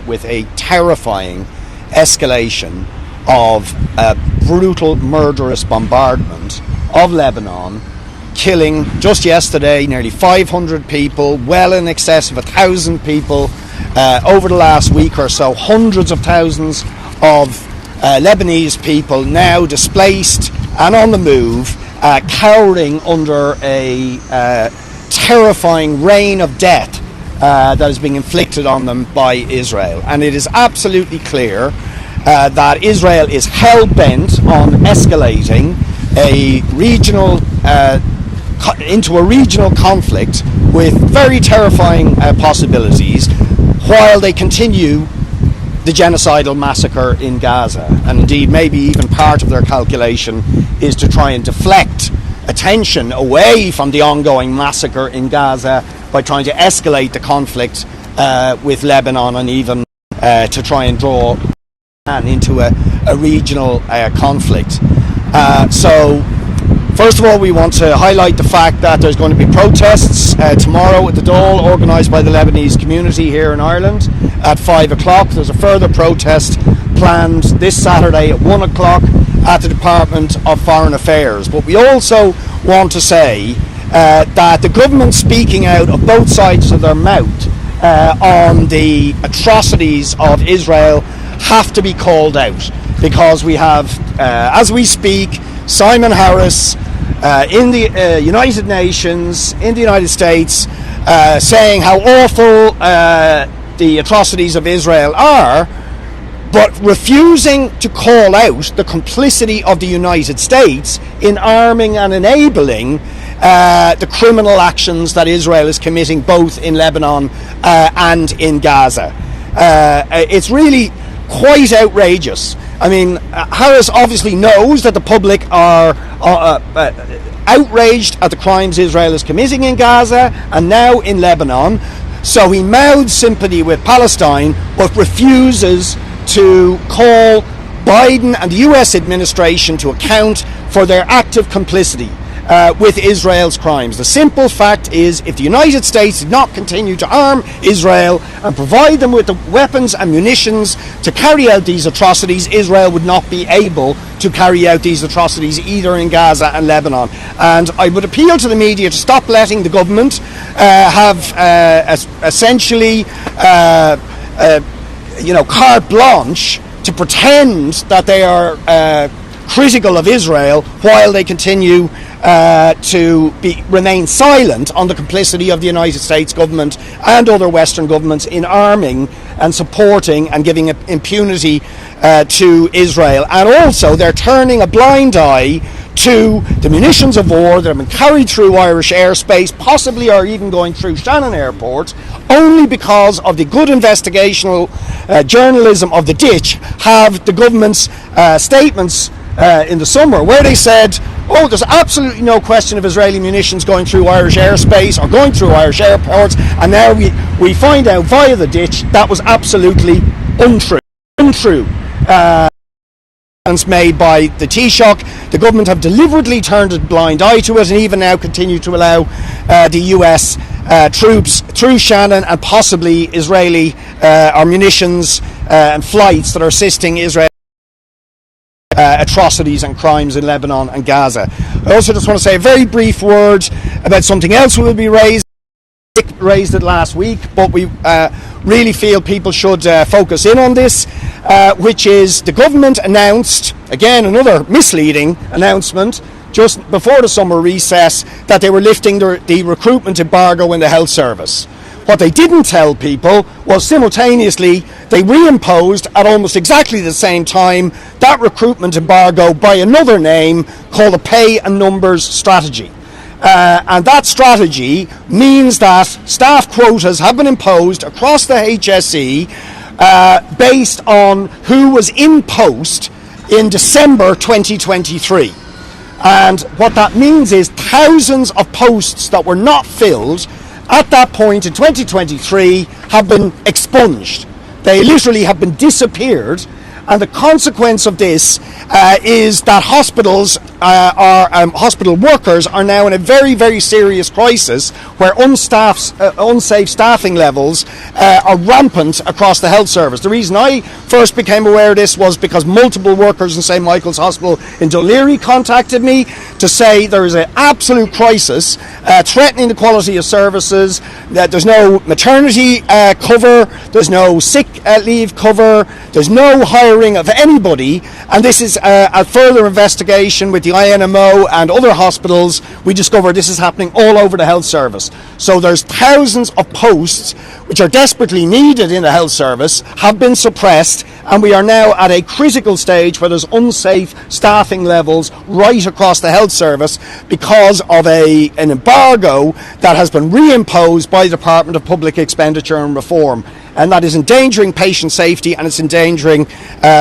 with a terrifying escalation of a brutal, murderous bombardment of Lebanon, killing just yesterday nearly 500 people, well in excess of 1,000 people over the last week or so. Hundreds of thousands of Lebanese people now displaced and on the move, cowering under a terrifying rain of death that is being inflicted on them by Israel. And it is absolutely clear that Israel is hell-bent on escalating into a regional conflict with very terrifying possibilities, while they continue the genocidal massacre in Gaza. And indeed, maybe even part of their calculation is to try and deflect attention away from the ongoing massacre in Gaza by trying to escalate the conflict with Lebanon, and even to try and draw into a regional conflict. So first of all, we want to highlight the fact that there's going to be protests tomorrow at the Dáil, organised by the Lebanese community here in Ireland at 5 o'clock. There's a further protest planned this Saturday at 1 o'clock at the Department of Foreign Affairs. But we also want to say that the government speaking out of both sides of their mouth on the atrocities of Israel have to be called out, because we have, as we speak, Simon Harris in the United Nations, in the United States, saying how awful the atrocities of Israel are, but refusing to call out the complicity of the United States in arming and enabling the criminal actions that Israel is committing both in Lebanon and in Gaza. It's really quite outrageous. I mean, Harris obviously knows that the public are outraged at the crimes Israel is committing in Gaza and now in Lebanon, so he mouths sympathy with Palestine but refuses to call Biden and the US administration to account for their active complicity with Israel's crimes. The simple fact is, if the United States did not continue to arm Israel and provide them with the weapons and munitions to carry out these atrocities, Israel would not be able to carry out these atrocities either in Gaza and Lebanon. And I would appeal to the media to stop letting the government have essentially carte blanche to pretend that they are critical of Israel while they continue to remain silent on the complicity of the United States government and other Western governments in arming and supporting and giving impunity to Israel. And also they're turning a blind eye to the munitions of war that have been carried through Irish airspace, possibly or even going through Shannon Airport, only because of the good investigational journalism of the Ditch have the government's statements in the summer, where they said, oh, there's absolutely no question of Israeli munitions going through Irish airspace or going through Irish airports, and now we find out via the Ditch that was absolutely untrue. Made by the Taoiseach. The government have deliberately turned a blind eye to it, and even now continue to allow the US troops through Shannon and possibly Israeli munitions and flights that are assisting Israel atrocities and crimes in Lebanon and Gaza. I also just want to say a very brief word about something else that will be raised it last week, but we really feel people should focus in on this, which is the government announced, again another misleading announcement, just before the summer recess, that they were lifting the recruitment embargo in the health service. What they didn't tell people was simultaneously they reimposed at almost exactly the same time that recruitment embargo by another name called a pay and numbers strategy. And that strategy means that staff quotas have been imposed across the HSE based on who was in post in December 2023. And what that means is thousands of posts that were not filled at that point in 2023 have been expunged. They literally have been disappeared, And the consequence of this is that hospitals hospital workers are now in a very, very serious crisis where unsafe staffing levels are rampant across the health service. The reason I first became aware of this was because multiple workers in St Michael's Hospital in Dunleary contacted me to say there is an absolute crisis threatening the quality of services, that there's no maternity cover, there's no sick leave cover, there's no hiring of anybody, and this is a further investigation with the INMO and other hospitals. We discovered this is happening all over the health service. So there's thousands of posts which are desperately needed in the health service, have been suppressed, and we are now at a critical stage where there's unsafe staffing levels right across the health service because of an embargo that has been reimposed by the Department of Public Expenditure and Reform, and that is endangering patient safety and it's endangering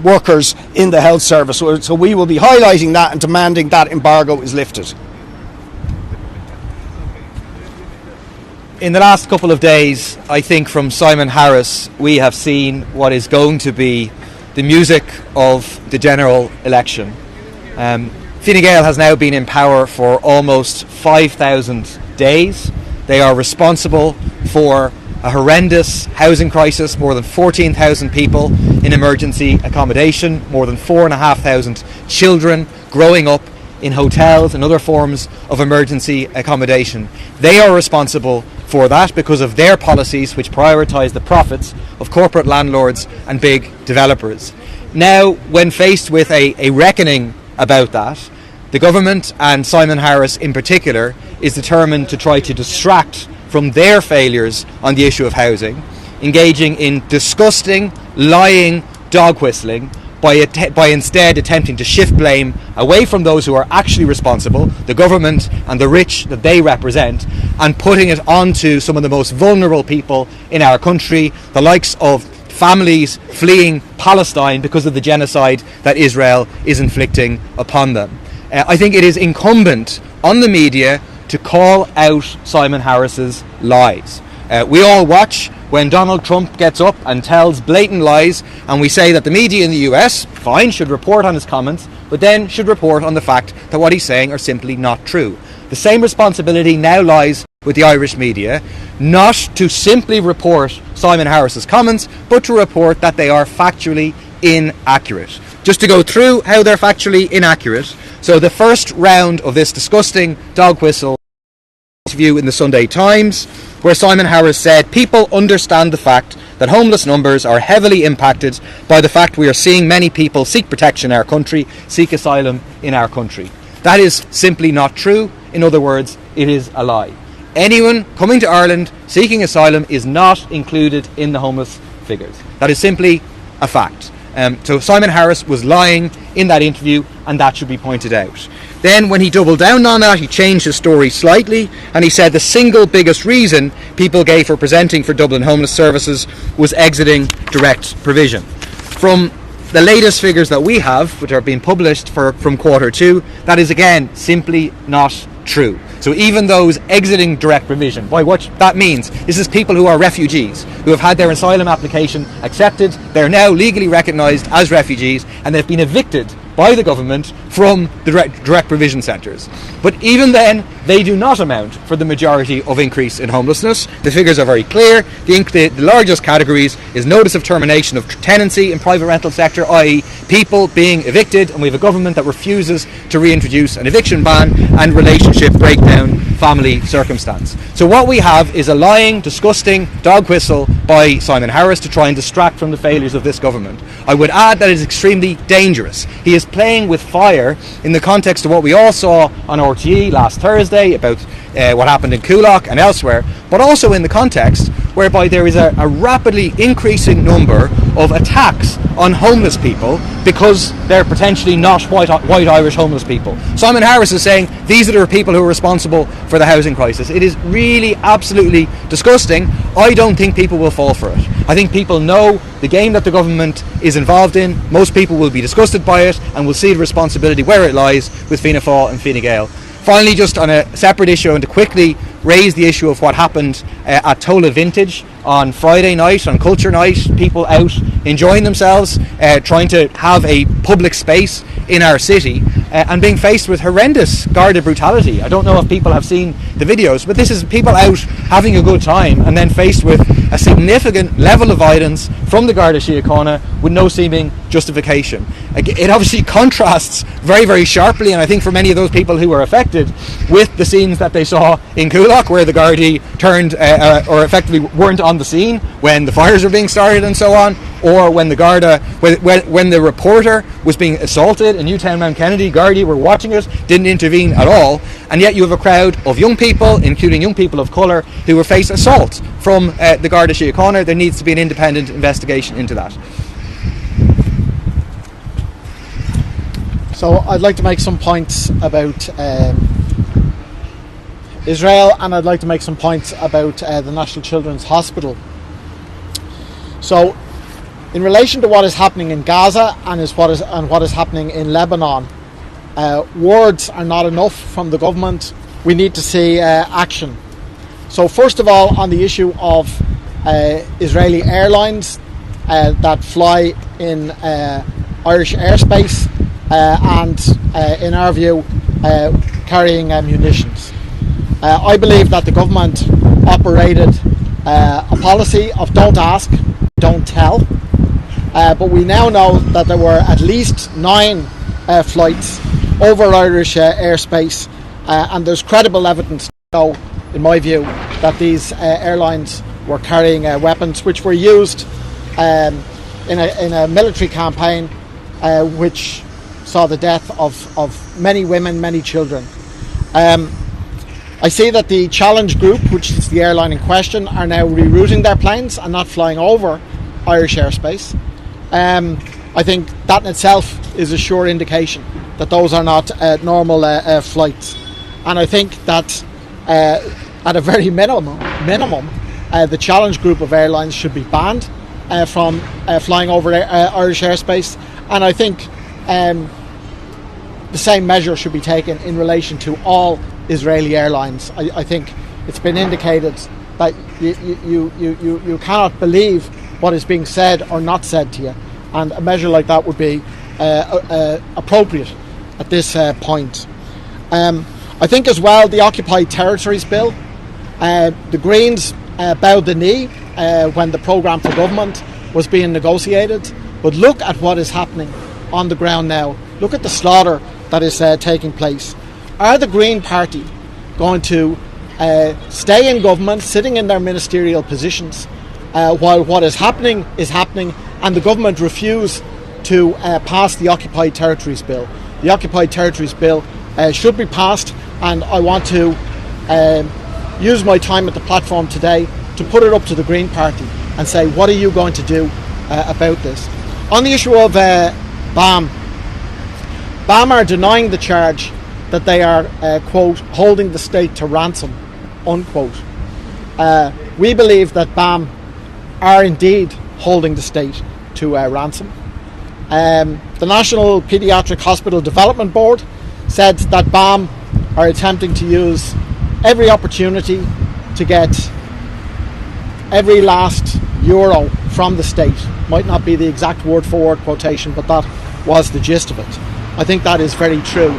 workers in the health service. So we will be highlighting that and demanding that embargo is lifted. In the last couple of days, I think from Simon Harris, we have seen what is going to be the music of the general election. Fine Gael has now been in power for almost 5,000 days. They are responsible for a horrendous housing crisis, more than 14,000 people in emergency accommodation, more than 4,500 children growing up in hotels and other forms of emergency accommodation. They are responsible for that because of their policies which prioritise the profits of corporate landlords and big developers. Now, when faced with a reckoning about that, the government, and Simon Harris in particular, is determined to try to distract from their failures on the issue of housing, engaging in disgusting, lying dog whistling by instead attempting to shift blame away from those who are actually responsible, the government and the rich that they represent, and putting it onto some of the most vulnerable people in our country, the likes of families fleeing Palestine because of the genocide that Israel is inflicting upon them. I think it is incumbent on the media to call out Simon Harris's lies. We all watch when Donald Trump gets up and tells blatant lies, and we say that the media in the US, fine, should report on his comments, but then should report on the fact that what he's saying are simply not true. The same responsibility now lies with the Irish media, not to simply report Simon Harris's comments, but to report that they are factually inaccurate. Just to go through how they're factually inaccurate. So the first round of this disgusting dog whistle interview in the Sunday Times, where Simon Harris said, "People understand the fact that homeless numbers are heavily impacted by the fact we are seeing many people seek protection in our country, seek asylum in our country." That is simply not true. In other words, it is a lie. Anyone coming to Ireland seeking asylum is not included in the homeless figures. That is simply a fact. So Simon Harris was lying in that interview, and that should be pointed out. Then when he doubled down on that, he changed his story slightly, and he said the single biggest reason people gave for presenting for Dublin Homeless Services was exiting direct provision. From the latest figures that we have, which are being published from Q2, that is again simply not true. So even those exiting direct provision, by what that means, this is people who are refugees, who have had their asylum application accepted, they're now legally recognised as refugees, and they've been evicted by the government from the direct provision centres. But even then, they do not amount for the majority of increase in homelessness. The figures are very clear. The largest categories is notice of termination of tenancy in private rental sector, i.e. people being evicted, and we have a government that refuses to reintroduce an eviction ban, and relationship breakdown, family circumstance. So what we have is a lying, disgusting dog whistle by Simon Harris to try and distract from the failures of this government. I would add that it is extremely dangerous. He is playing with fire in the context of what we all saw on RTE last Thursday about what happened in Coolock and elsewhere, but also in the context whereby there is a rapidly increasing number of attacks on homeless people because they're potentially not white Irish homeless people. Simon Harris is saying these are the people who are responsible for the housing crisis. It is really absolutely disgusting. I don't think people will fall for it. I think people know the game that the government is involved in. Most people will be disgusted by it and will see the responsibility where it lies with Fianna Fáil and Fine Gael. Finally, just on a separate issue, and to quickly raise the issue of what happened at Tola Vintage on Friday night, on culture night, people out enjoying themselves, trying to have a public space in our city, and being faced with horrendous Garda brutality. I don't know if people have seen the videos, but this is people out having a good time and then faced with a significant level of violence from the Garda Síochána with no seeming justification. It obviously contrasts very, very sharply, and I think for many of those people who were affected, with the scenes that they saw in Coolock, where the Gardaí turned or effectively weren't on the scene when the fires were being started and so on, or when the Garda, when the reporter was being assaulted in Newtown Mount Kennedy, Gardaí were watching it, didn't intervene at all, and yet you have a crowd of young people, including young people of colour, who were faced assault from the Garda Síochána. There needs to be an independent investigation into that. So I'd like to make some points about Israel, and I'd like to make some points about the National Children's Hospital. So, in relation to what is happening in Gaza and what is happening in Lebanon, words are not enough from the government. We need to see action. So, first of all, on the issue of Israeli airlines that fly in Irish airspace and, in our view, carrying munitions. I believe that the government operated a policy of don't ask, don't tell. But we now know that there were at least 9 flights over Irish airspace, and there's credible evidence to show, in my view, that these airlines were carrying weapons which were used in a military campaign which saw the death of many women, many children. I see that the Challenge Group, which is the airline in question, are now rerouting their planes and not flying over Irish airspace. I think that in itself is a sure indication that those are not normal flights. And I think that at a very minimum, the Challenge Group of airlines should be banned from flying over Irish airspace. And I think the same measure should be taken in relation to all Israeli airlines. I think it's been indicated that you cannot believe what is being said or not said to you, and a measure like that would be appropriate at this point. I think as well the Occupied Territories Bill, the Greens bowed the knee when the programme for government was being negotiated, but look at what is happening on the ground now. Look at the slaughter that is taking place. Are the Green Party going to stay in government, sitting in their ministerial positions, while what is happening and the government refuse to pass the Occupied Territories Bill? The Occupied Territories Bill should be passed, and I want to use my time at the platform today to put it up to the Green Party and say, what are you going to do about this? On the issue of BAM are denying the charge that they are, quote, holding the state to ransom, unquote. We believe that BAM are indeed holding the state to ransom. The National Paediatric Hospital Development Board said that BAM are attempting to use every opportunity to get every last euro from the state. Might not be the exact word for word quotation, but that was the gist of it. I think that is very true.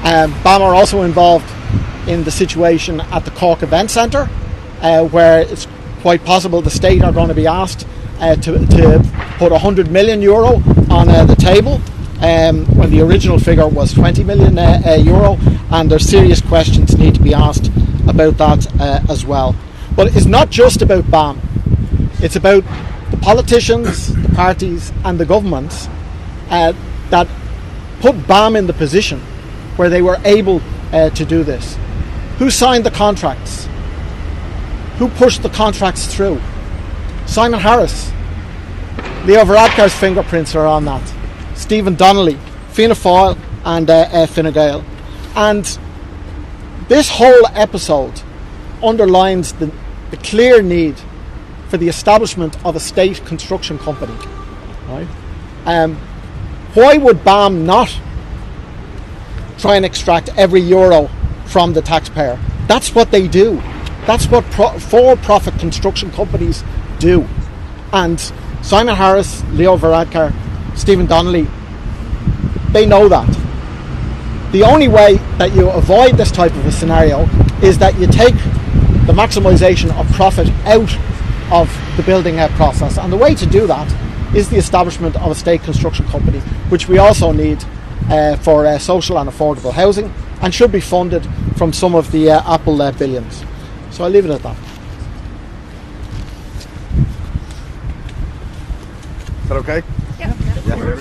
BAM are also involved in the situation at the Cork Event Centre, where it's quite possible the state are going to be asked to put €100 million on the table, when the original figure was €20 million, and there's serious questions need to be asked about that as well. But it's not just about BAM. It's about the politicians, the parties and the governments that put BAM in the position where they were able to do this. Who signed the contracts? Who pushed the contracts through? Simon Harris. Leo Varadkar's fingerprints are on that. Stephen Donnelly, Fianna Fáil and Fine Gael. And this whole episode underlines the clear need for the establishment of a state construction company. Right? Why would BAM not try and extract every euro from the taxpayer? That's what they do. That's what for-profit construction companies do. And Simon Harris, Leo Varadkar, Stephen Donnelly, they know that. The only way that you avoid this type of a scenario is that you take the maximisation of profit out of the building out process. And the way to do that is the establishment of a state construction company, which we also need for social and affordable housing, and should be funded from some of the Apple billions. So I'll leave it at that. Is that okay? Yeah.